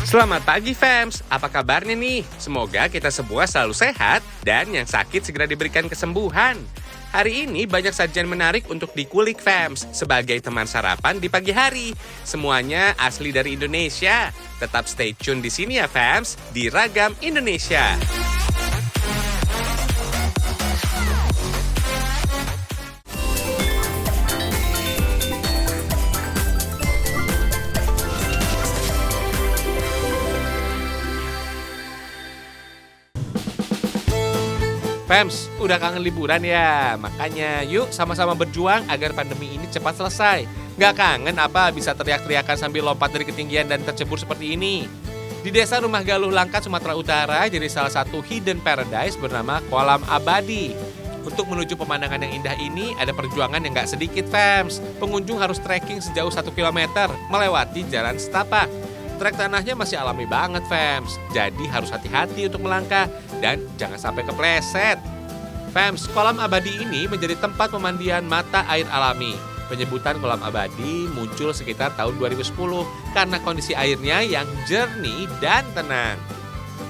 Selamat pagi, fams. Apa kabarnya nih? Semoga kita semua selalu sehat dan yang sakit segera diberikan kesembuhan. Hari ini banyak sajian menarik untuk dikulik, fams, sebagai teman sarapan di pagi hari. Semuanya asli dari Indonesia. Tetap stay tune di sini ya, fams, di Ragam Indonesia. Fams, udah kangen liburan ya? Makanya yuk sama-sama berjuang agar pandemi ini cepat selesai. Nggak kangen apa bisa teriak-teriakan sambil lompat dari ketinggian dan tercebur seperti ini? Di desa Rumah Galuh Langkat, Sumatera Utara, jadi salah satu hidden paradise bernama Kolam Abadi. Untuk menuju pemandangan yang indah ini, ada perjuangan yang nggak sedikit, fams. Pengunjung harus trekking sejauh 1 kilometer, melewati jalan setapak. Trek tanahnya masih alami banget, fams. Jadi harus hati-hati untuk melangkah dan jangan sampai kepleset. Fams, Kolam Abadi ini menjadi tempat pemandian mata air alami. Penyebutan Kolam Abadi muncul sekitar tahun 2010 karena kondisi airnya yang jernih dan tenang.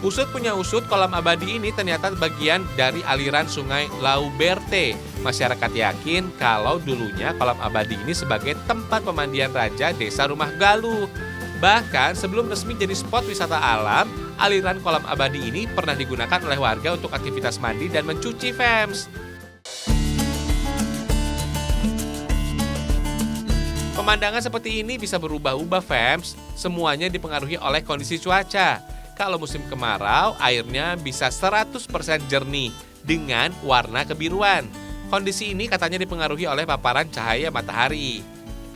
Usut punya usut, Kolam Abadi ini ternyata bagian dari aliran sungai Lauberte. Masyarakat yakin kalau dulunya Kolam Abadi ini sebagai tempat pemandian raja desa Rumah Galuh. Bahkan sebelum resmi jadi spot wisata alam, aliran Kolam Abadi ini pernah digunakan oleh warga untuk aktivitas mandi dan mencuci, fams. Pemandangan seperti ini bisa berubah-ubah, fams. Semuanya dipengaruhi oleh kondisi cuaca. Kalau musim kemarau, airnya bisa 100% jernih dengan warna kebiruan. Kondisi ini katanya dipengaruhi oleh paparan cahaya matahari.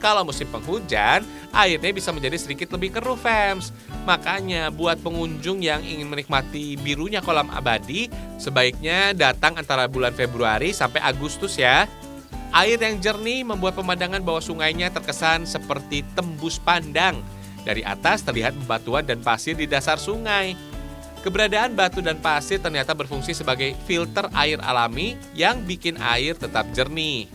Kalau musim penghujan, airnya bisa menjadi sedikit lebih keruh, fams. Makanya buat pengunjung yang ingin menikmati birunya Kolam Abadi, sebaiknya datang antara bulan Februari sampai Agustus ya. Air yang jernih membuat pemandangan bawah sungainya terkesan seperti tembus pandang. Dari atas terlihat bebatuan dan pasir di dasar sungai. Keberadaan batu dan pasir ternyata berfungsi sebagai filter air alami yang bikin air tetap jernih.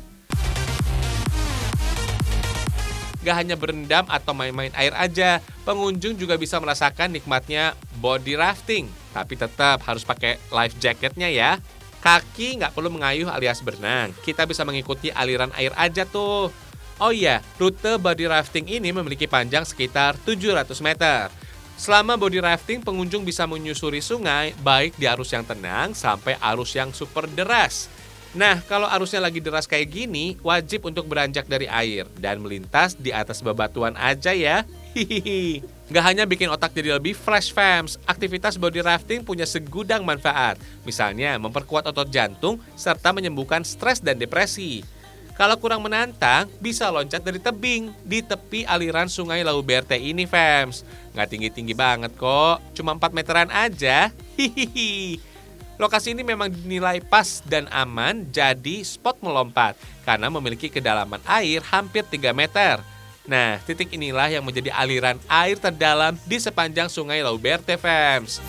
Gak hanya berendam atau main-main air aja, pengunjung juga bisa merasakan nikmatnya body rafting. Tapi tetap harus pakai life jacketnya ya. Kaki nggak perlu mengayuh alias berenang, kita bisa mengikuti aliran air aja tuh. Oh iya, rute body rafting ini memiliki panjang sekitar 700 meter. Selama body rafting, pengunjung bisa menyusuri sungai baik di arus yang tenang sampai arus yang super deras. Nah, kalau arusnya lagi deras kayak gini, wajib untuk beranjak dari air dan melintas di atas bebatuan aja ya. Hihihi. Gak hanya bikin otak jadi lebih fresh, fams, aktivitas body rafting punya segudang manfaat. Misalnya, memperkuat otot jantung serta menyembuhkan stres dan depresi. Kalau kurang menantang, bisa loncat dari tebing di tepi aliran sungai Lauberte ini, fams. Gak tinggi-tinggi banget kok, cuma 4 meteran aja. Hihihi. Lokasi ini memang dinilai pas dan aman jadi spot melompat karena memiliki kedalaman air hampir 3 meter. Nah, titik inilah yang menjadi aliran air terdalam di sepanjang sungai Lauberte, fams.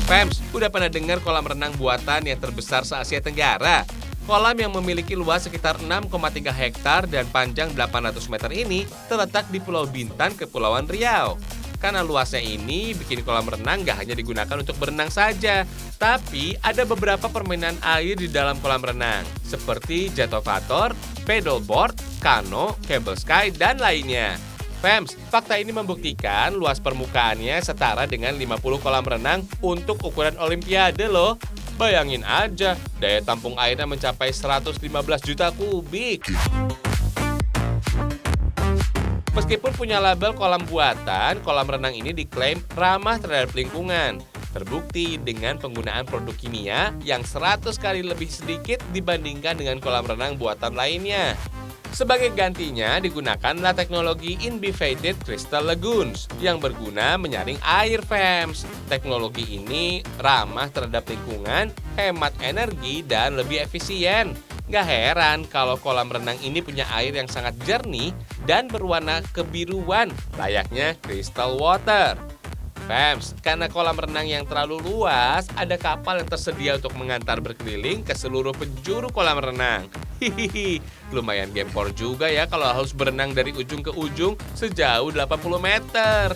Fams, udah pernah dengar kolam renang buatan yang terbesar se-Asia Tenggara? Kolam yang memiliki luas sekitar 6,3 hektar dan panjang 800 meter ini terletak di Pulau Bintan, Kepulauan Riau. Karena luasnya ini bikin kolam renang gak hanya digunakan untuk berenang saja, tapi ada beberapa permainan air di dalam kolam renang, seperti jetovator, paddleboard, kano, cable sky, dan lainnya. Fams, fakta ini membuktikan luas permukaannya setara dengan 50 kolam renang untuk ukuran olimpiade loh. Bayangin aja, daya tampung airnya mencapai 115 juta kubik. Meskipun punya label kolam buatan, kolam renang ini diklaim ramah terhadap lingkungan. Terbukti dengan penggunaan produk kimia yang 100 kali lebih sedikit dibandingkan dengan kolam renang buatan lainnya. Sebagai gantinya digunakanlah teknologi Invivated Crystal Lagoons yang berguna menyaring air, fams. Teknologi ini ramah terhadap lingkungan, hemat energi, dan lebih efisien. Gak heran kalau kolam renang ini punya air yang sangat jernih dan berwarna kebiruan, layaknya crystal water. Fams, karena kolam renang yang terlalu luas, ada kapal yang tersedia untuk mengantar berkeliling ke seluruh penjuru kolam renang. Hihihi, lumayan gempor juga ya kalau harus berenang dari ujung ke ujung sejauh 80 meter.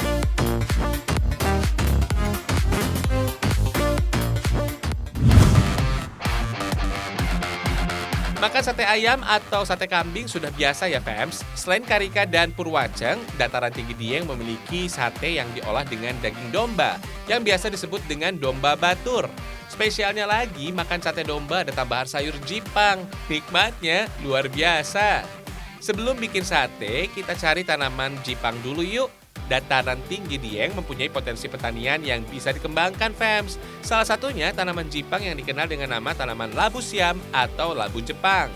Makan sate ayam atau sate kambing sudah biasa ya Fams. Selain Karika dan Purwaceng, dataran tinggi Dieng memiliki sate yang diolah dengan daging domba, yang biasa disebut dengan domba batur. Spesialnya lagi, makan sate domba ada tambahan sayur jipang. Nikmatnya luar biasa. Sebelum bikin sate, kita cari tanaman jipang dulu yuk. Dataran tinggi Dieng mempunyai potensi pertanian yang bisa dikembangkan, Fams. Salah satunya tanaman jipang yang dikenal dengan nama tanaman labu siam atau labu Jepang.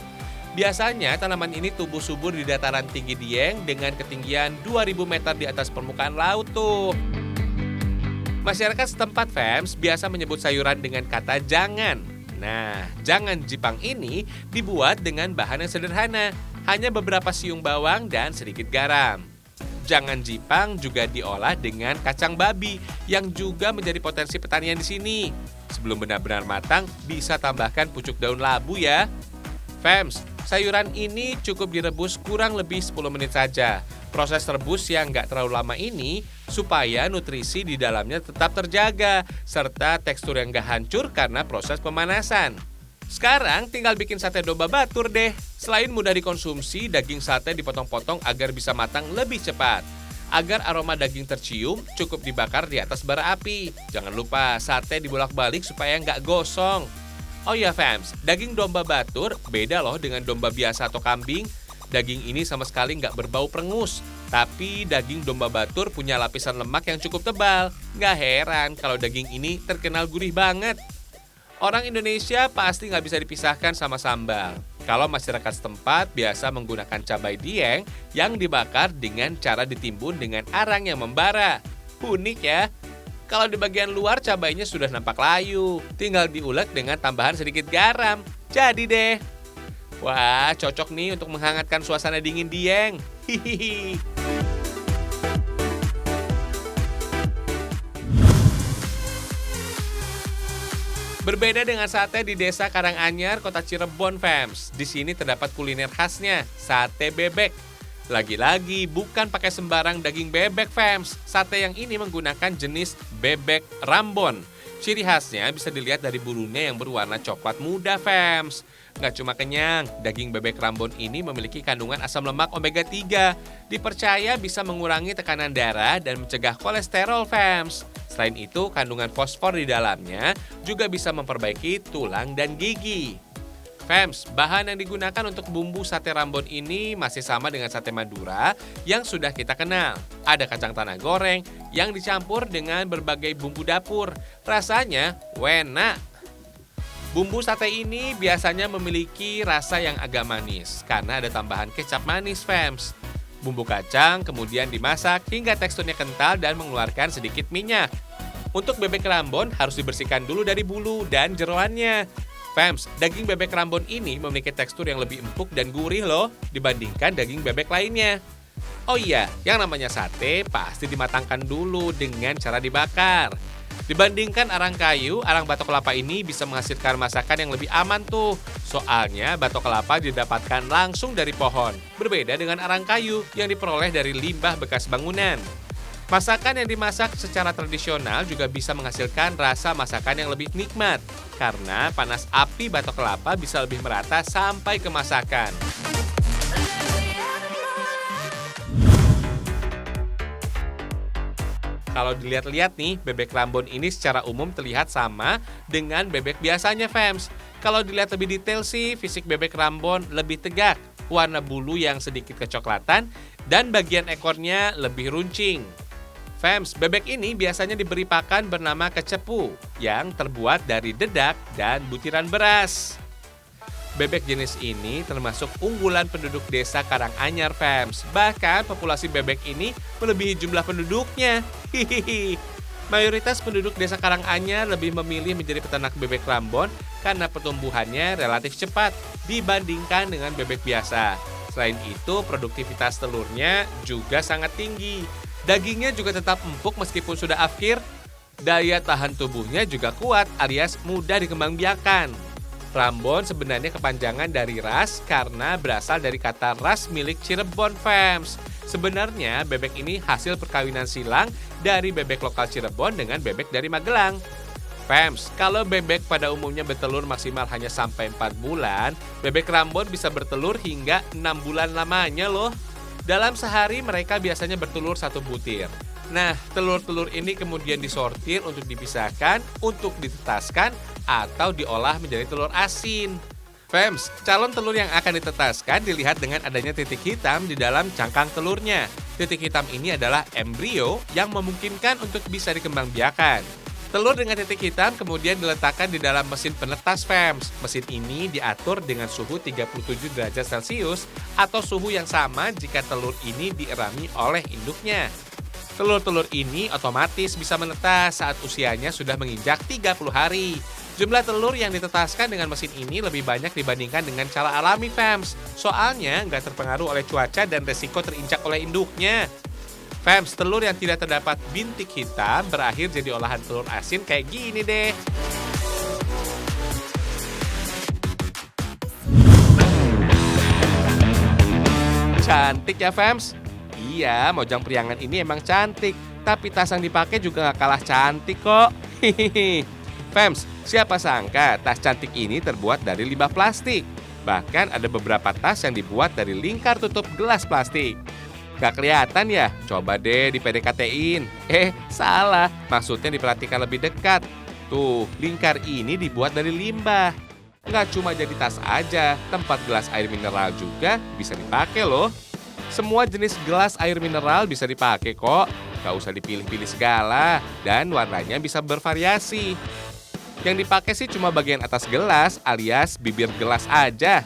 Biasanya tanaman ini tumbuh subur di dataran tinggi Dieng dengan ketinggian 2000 meter di atas permukaan laut tuh. Masyarakat setempat, Fams, biasa menyebut sayuran dengan kata jangan. Nah, jangan jipang ini dibuat dengan bahan yang sederhana, hanya beberapa siung bawang dan sedikit garam. Jangan jipang juga diolah dengan kacang babi yang juga menjadi potensi pertanian di sini. Sebelum benar-benar matang, bisa tambahkan pucuk daun labu ya. Fams, sayuran ini cukup direbus kurang lebih 10 menit saja. Proses rebus yang nggak terlalu lama ini supaya nutrisi di dalamnya tetap terjaga, serta tekstur yang nggak hancur karena proses pemanasan. Sekarang tinggal bikin sate domba batur deh. Selain mudah dikonsumsi, daging sate dipotong-potong agar bisa matang lebih cepat. Agar aroma daging tercium, cukup dibakar di atas bara api. Jangan lupa sate dibolak-balik supaya nggak gosong. Oh iya Fams, daging domba batur beda loh dengan domba biasa atau kambing. Daging ini sama sekali nggak berbau perengus. Tapi daging domba batur punya lapisan lemak yang cukup tebal. Nggak heran kalau daging ini terkenal gurih banget. Orang Indonesia pasti nggak bisa dipisahkan sama sambal. Kalau masyarakat setempat biasa menggunakan cabai dieng yang dibakar dengan cara ditimbun dengan arang yang membara. Unik ya. Kalau di bagian luar cabainya sudah nampak layu, tinggal diulek dengan tambahan sedikit garam. Jadi deh. Wah, cocok nih untuk menghangatkan suasana dingin Dieng. Hihihi. Berbeda dengan sate di Desa Karanganyar, Kota Cirebon, Fams. Di sini terdapat kuliner khasnya, sate bebek. Lagi-lagi bukan pakai sembarang daging bebek, Fams. Sate yang ini menggunakan jenis bebek Rambon. Ciri khasnya bisa dilihat dari bulunya yang berwarna coklat muda, Fams. Nggak cuma kenyang, daging bebek Rambon ini memiliki kandungan asam lemak omega 3. Dipercaya bisa mengurangi tekanan darah dan mencegah kolesterol, Fams. Selain itu, kandungan fosfor di dalamnya juga bisa memperbaiki tulang dan gigi. Fams, bahan yang digunakan untuk bumbu sate Rambon ini masih sama dengan sate Madura yang sudah kita kenal. Ada kacang tanah goreng yang dicampur dengan berbagai bumbu dapur. Rasanya enak. Bumbu sate ini biasanya memiliki rasa yang agak manis karena ada tambahan kecap manis, Fams. Bumbu kacang kemudian dimasak hingga teksturnya kental dan mengeluarkan sedikit minyak. Untuk bebek Rambon harus dibersihkan dulu dari bulu dan jeroannya. Fams, daging bebek Rambon ini memiliki tekstur yang lebih empuk dan gurih loh dibandingkan daging bebek lainnya. Oh iya, yang namanya sate pasti dimatangkan dulu dengan cara dibakar. Dibandingkan arang kayu, arang batok kelapa ini bisa menghasilkan masakan yang lebih aman tuh. Soalnya batok kelapa didapatkan langsung dari pohon. Berbeda dengan arang kayu yang diperoleh dari limbah bekas bangunan. Masakan yang dimasak secara tradisional juga bisa menghasilkan rasa masakan yang lebih nikmat. Karena panas api batok kelapa bisa lebih merata sampai ke masakan. Kalau dilihat-lihat nih, bebek Rambon ini secara umum terlihat sama dengan bebek biasanya, Fams. Kalau dilihat lebih detail sih, fisik bebek Rambon lebih tegak, warna bulu yang sedikit kecoklatan, dan bagian ekornya lebih runcing. Fams, bebek ini biasanya diberi pakan bernama kecepu, yang terbuat dari dedak dan butiran beras. Bebek jenis ini termasuk unggulan penduduk desa Karanganyar, Fams. Bahkan populasi bebek ini melebihi jumlah penduduknya. Hihihi. Mayoritas penduduk desa Karanganyar lebih memilih menjadi peternak bebek Rambon karena pertumbuhannya relatif cepat dibandingkan dengan bebek biasa. Selain itu, produktivitas telurnya juga sangat tinggi. Dagingnya juga tetap empuk meskipun sudah afkir. Daya tahan tubuhnya juga kuat alias mudah dikembangbiakan. Rambon sebenarnya kepanjangan dari ras karena berasal dari kata ras milik Cirebon, fams. Sebenarnya bebek ini hasil perkawinan silang dari bebek lokal Cirebon dengan bebek dari Magelang. Fams, kalau bebek pada umumnya bertelur maksimal hanya sampai 4 bulan, bebek Rambon bisa bertelur hingga 6 bulan lamanya loh. Dalam sehari mereka biasanya bertelur 1 butir. Nah, telur-telur ini kemudian disortir untuk dipisahkan, untuk ditetaskan, atau diolah menjadi telur asin. Fams, calon telur yang akan ditetaskan dilihat dengan adanya titik hitam di dalam cangkang telurnya. Titik hitam ini adalah embrio yang memungkinkan untuk bisa dikembangbiakan. Telur dengan titik hitam kemudian diletakkan di dalam mesin penetas, Fams. Mesin ini diatur dengan suhu 37 derajat Celcius atau suhu yang sama jika telur ini dierami oleh induknya. Telur-telur ini otomatis bisa menetas saat usianya sudah menginjak 30 hari. Jumlah telur yang ditetaskan dengan mesin ini lebih banyak dibandingkan dengan cara alami, Fams. Soalnya nggak terpengaruh oleh cuaca dan resiko terinjak oleh induknya. Fams, telur yang tidak terdapat bintik hitam berakhir jadi olahan telur asin kayak gini deh. Cantik ya, Fams? Iya, Mojang Priangan ini emang cantik, tapi tas yang dipakai juga gak kalah cantik kok. Hihihi. Fams, siapa sangka tas cantik ini terbuat dari limbah plastik. Bahkan ada beberapa tas yang dibuat dari lingkar tutup gelas plastik. Gak kelihatan ya? Coba deh di PDKT-in. Salah. Maksudnya diperhatikan lebih dekat. Tuh, lingkar ini dibuat dari limbah. Gak cuma jadi tas aja, tempat gelas air mineral juga bisa dipakai loh. Semua jenis gelas air mineral bisa dipakai kok. Gak usah dipilih-pilih segala, dan warnanya bisa bervariasi. Yang dipakai sih cuma bagian atas gelas alias bibir gelas aja.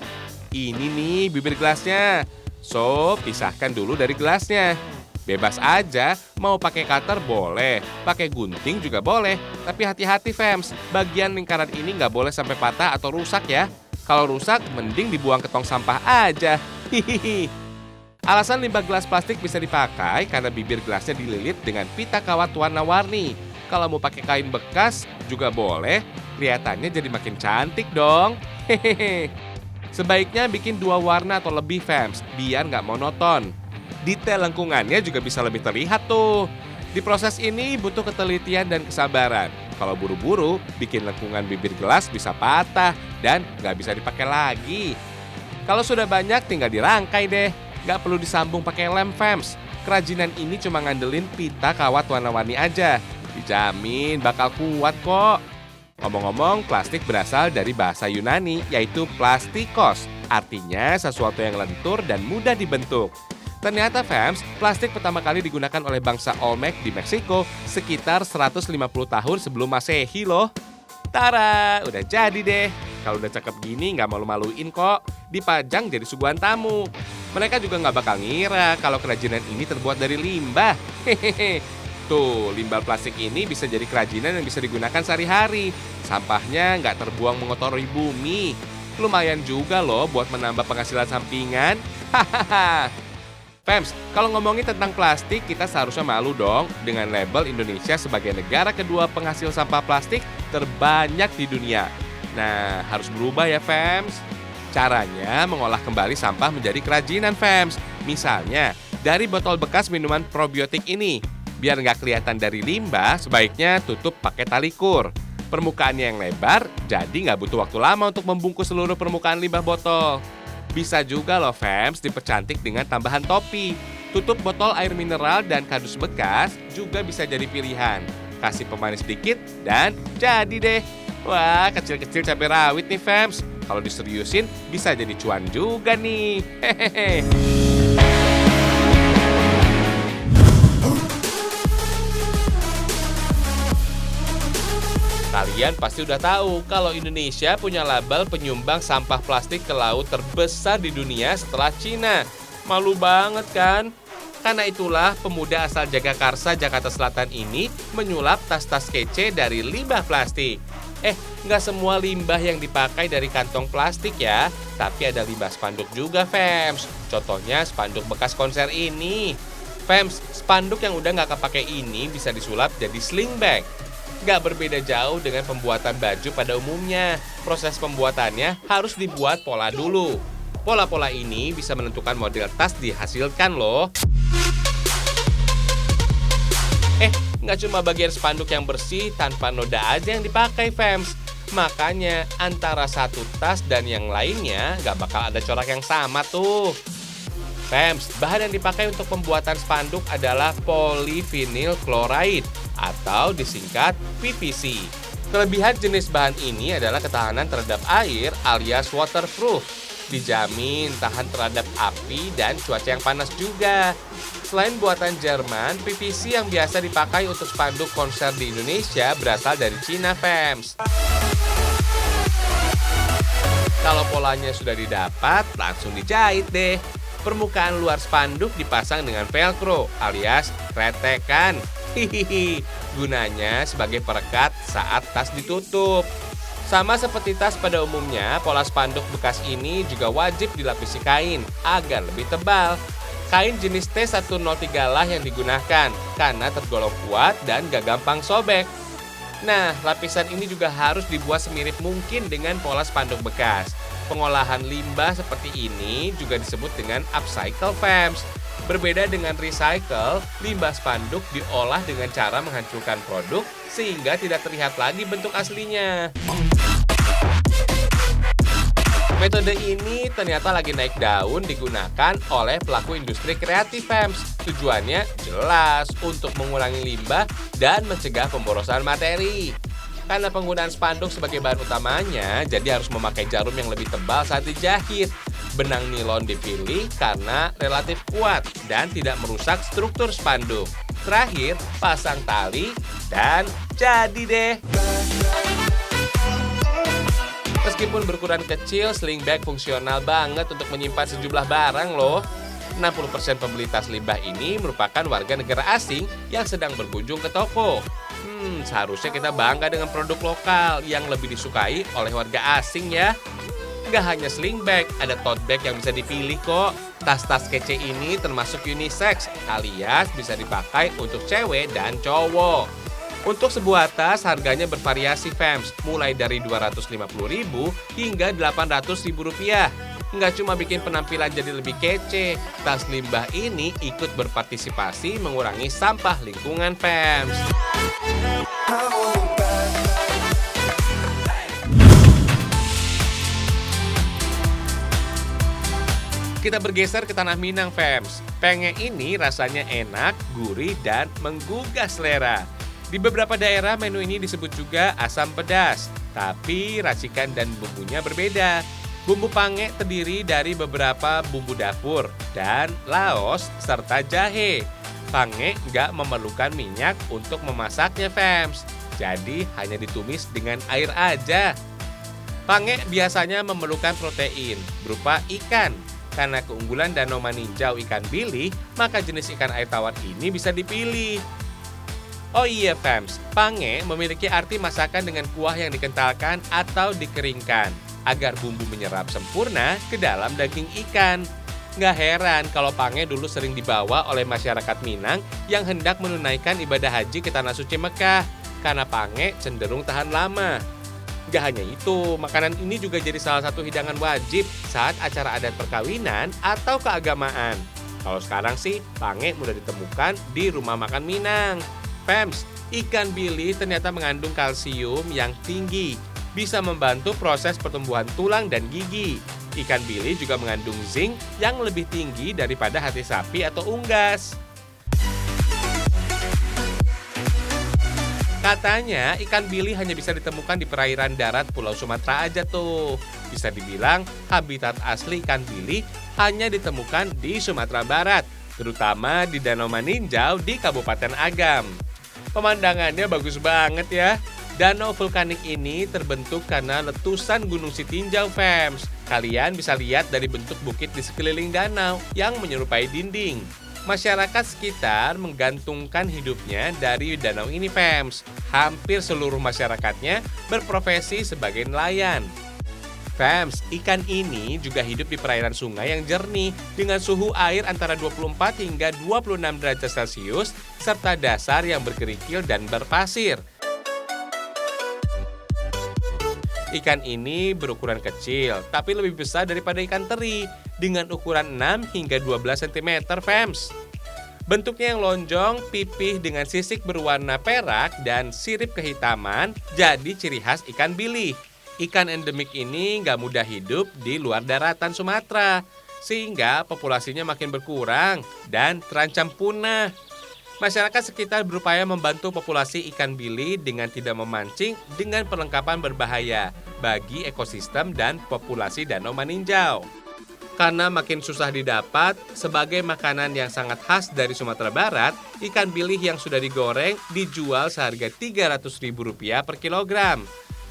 Ini nih bibir gelasnya. So, pisahkan dulu dari gelasnya. Bebas aja, mau pakai cutter boleh, pakai gunting juga boleh. Tapi hati-hati, Fams, bagian lingkaran ini nggak boleh sampai patah atau rusak ya. Kalau rusak, mending dibuang ke tong sampah aja. Hihihi. Alasan limbah gelas plastik bisa dipakai karena bibir gelasnya dililit dengan pita kawat warna-warni. Kalau mau pakai kain bekas juga boleh, kelihatannya jadi makin cantik dong. Hehehe. Sebaiknya bikin 2 warna atau lebih, Fams, biar nggak monoton. Detail lengkungannya juga bisa lebih terlihat tuh. Di proses ini butuh ketelitian dan kesabaran. Kalau buru-buru, bikin lengkungan bibir gelas bisa patah dan nggak bisa dipakai lagi. Kalau sudah banyak, tinggal dirangkai deh. Nggak perlu disambung pakai lem, Fams. Kerajinan ini cuma ngandelin pita kawat warna-warni aja. Dijamin bakal kuat kok. Ngomong-ngomong, plastik berasal dari bahasa Yunani, yaitu plastikos. Artinya sesuatu yang lentur dan mudah dibentuk. Ternyata, Fams, plastik pertama kali digunakan oleh bangsa Olmec di Meksiko sekitar 150 tahun sebelum Masehi loh. Tara, udah jadi deh. Kalau udah cakep gini nggak malu-maluin kok. Dipajang jadi suguhan tamu. Mereka juga nggak bakal ngira kalau kerajinan ini terbuat dari limbah. Hehehe. Tuh, limbah plastik ini bisa jadi kerajinan yang bisa digunakan sehari-hari. Sampahnya nggak terbuang mengotori bumi. Lumayan juga loh buat menambah penghasilan sampingan. Hahaha. Fams, kalau ngomongin tentang plastik, kita seharusnya malu dong dengan label Indonesia sebagai negara kedua penghasil sampah plastik terbanyak di dunia. Nah, harus berubah ya, Fams. Caranya mengolah kembali sampah menjadi kerajinan, Fams. Misalnya, dari botol bekas minuman probiotik ini. Biar nggak kelihatan dari limbah, sebaiknya tutup pakai tali kur. Permukaannya yang lebar, jadi nggak butuh waktu lama untuk membungkus seluruh permukaan limbah botol. Bisa juga loh, Fams, dipercantik dengan tambahan topi. Tutup botol air mineral dan kardus bekas juga bisa jadi pilihan. Kasih pemanis sedikit dan jadi deh. Wah, kecil-kecil cabai rawit nih, Fams. Kalau diseriusin, bisa jadi cuan juga nih. Hehehe. Kalian pasti udah tahu kalau Indonesia punya label penyumbang sampah plastik ke laut terbesar di dunia setelah Cina. Malu banget kan? Karena itulah pemuda asal Jagakarsa, Jakarta Selatan ini menyulap tas-tas kece dari limbah plastik. Nggak semua limbah yang dipakai dari kantong plastik ya, tapi ada limbah spanduk juga, Fams. Contohnya spanduk bekas konser ini. Fams, spanduk yang udah nggak kepake ini bisa disulap jadi sling bag. Nggak berbeda jauh dengan pembuatan baju pada umumnya. Proses pembuatannya harus dibuat pola dulu. Pola-pola ini bisa menentukan model tas dihasilkan loh. Nggak cuma bagian spanduk yang bersih tanpa noda aja yang dipakai, fams. Makanya antara satu tas dan yang lainnya nggak bakal ada corak yang sama tuh. Fams, bahan yang dipakai untuk pembuatan spanduk adalah polyvinyl chloride atau disingkat PVC. Kelebihan jenis bahan ini adalah ketahanan terhadap air alias waterproof. Dijamin tahan terhadap api dan cuaca yang panas juga. Selain buatan Jerman, PVC yang biasa dipakai untuk spanduk konser di Indonesia berasal dari Cina, fams. Kalau polanya sudah didapat, langsung dijahit deh. Permukaan luar spanduk dipasang dengan velcro alias kretekan. Hihihi, gunanya sebagai perekat saat tas ditutup. Sama seperti tas pada umumnya, pola spanduk bekas ini juga wajib dilapisi kain agar lebih tebal. Kain jenis T103 lah yang digunakan karena tergolong kuat dan gak gampang sobek. Nah, lapisan ini juga harus dibuat semirip mungkin dengan pola spanduk bekas. Pengolahan limbah seperti ini juga disebut dengan upcycle, fams. Berbeda dengan recycle, limbah spanduk diolah dengan cara menghancurkan produk sehingga tidak terlihat lagi bentuk aslinya. Metode ini ternyata lagi naik daun digunakan oleh pelaku industri kreatif, fams. Tujuannya jelas untuk mengurangi limbah dan mencegah pemborosan materi. Karena penggunaan spanduk sebagai bahan utamanya, jadi harus memakai jarum yang lebih tebal saat dijahit. Benang nilon dipilih karena relatif kuat dan tidak merusak struktur spanduk. Terakhir, pasang tali dan jadi deh. Meskipun berukuran kecil, sling bag fungsional banget untuk menyimpan sejumlah barang loh. 60% pembeli tas limbah ini merupakan warga negara asing yang sedang berkunjung ke toko. Seharusnya kita bangga dengan produk lokal yang lebih disukai oleh warga asing ya. Nggak hanya sling bag, ada tote bag yang bisa dipilih kok. Tas-tas kece ini termasuk unisex, alias bisa dipakai untuk cewek dan cowok. Untuk sebuah tas harganya bervariasi, fams, mulai dari Rp250.000 hingga Rp800.000. Nggak cuma bikin penampilan jadi lebih kece, tas limbah ini ikut berpartisipasi mengurangi sampah lingkungan, fams. Kita bergeser ke Tanah Minang, fams. Penge ini rasanya enak, gurih, dan menggugah selera. Di beberapa daerah menu ini disebut juga asam pedas, tapi racikan dan bumbunya berbeda. Bumbu pange terdiri dari beberapa bumbu dapur dan laos serta jahe. Pange nggak memerlukan minyak untuk memasaknya, fams. Jadi hanya ditumis dengan air aja. Pange biasanya memerlukan protein berupa ikan. Karena keunggulan Danau Maninjau ikan bili, maka jenis ikan air tawar ini bisa dipilih. Oh iya, fams, pange memiliki arti masakan dengan kuah yang dikentalkan atau dikeringkan agar bumbu menyerap sempurna ke dalam daging ikan. Nggak heran kalau pange dulu sering dibawa oleh masyarakat Minang yang hendak menunaikan ibadah haji ke Tanah Suci Mekah karena pange cenderung tahan lama. Nggak hanya itu, makanan ini juga jadi salah satu hidangan wajib saat acara adat perkawinan atau keagamaan. Kalau sekarang sih, pange mudah ditemukan di rumah makan Minang. Fams, ikan bili ternyata mengandung kalsium yang tinggi, bisa membantu proses pertumbuhan tulang dan gigi. Ikan bili juga mengandung zinc yang lebih tinggi daripada hati sapi atau unggas. Katanya ikan bili hanya bisa ditemukan di perairan darat Pulau Sumatera aja tuh. Bisa dibilang habitat asli ikan bili hanya ditemukan di Sumatera Barat, terutama di Danau Maninjau di Kabupaten Agam. Pemandangannya bagus banget ya. Danau vulkanik ini terbentuk karena letusan Gunung Sitinjau, fams. Kalian bisa lihat dari bentuk bukit di sekeliling danau yang menyerupai dinding. Masyarakat sekitar menggantungkan hidupnya dari danau ini, fams. Hampir seluruh masyarakatnya berprofesi sebagai nelayan. Fams, ikan ini juga hidup di perairan sungai yang jernih dengan suhu air antara 24 hingga 26 derajat Celcius serta dasar yang berkerikil dan berpasir. Ikan ini berukuran kecil, tapi lebih besar daripada ikan teri, dengan ukuran 6 hingga 12 cm, Fems. Bentuknya yang lonjong, pipih dengan sisik berwarna perak dan sirip kehitaman, jadi ciri khas ikan bili. Ikan endemik ini nggak mudah hidup di luar daratan Sumatera, sehingga populasinya makin berkurang dan terancam punah. Masyarakat sekitar berupaya membantu populasi ikan bili dengan tidak memancing dengan perlengkapan berbahaya bagi ekosistem dan populasi danau maninjau. Karena makin susah didapat, sebagai makanan yang sangat khas dari Sumatera Barat, ikan bili yang sudah digoreng dijual seharga Rp300.000 per kilogram.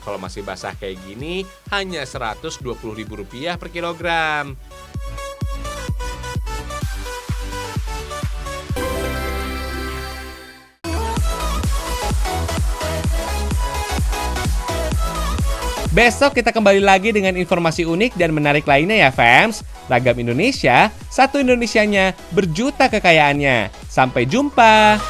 Kalau masih basah kayak gini, hanya Rp120.000 per kilogram. Besok kita kembali lagi dengan informasi unik dan menarik lainnya ya, fans. Ragam Indonesia, satu Indonesianya, berjuta kekayaannya. Sampai jumpa.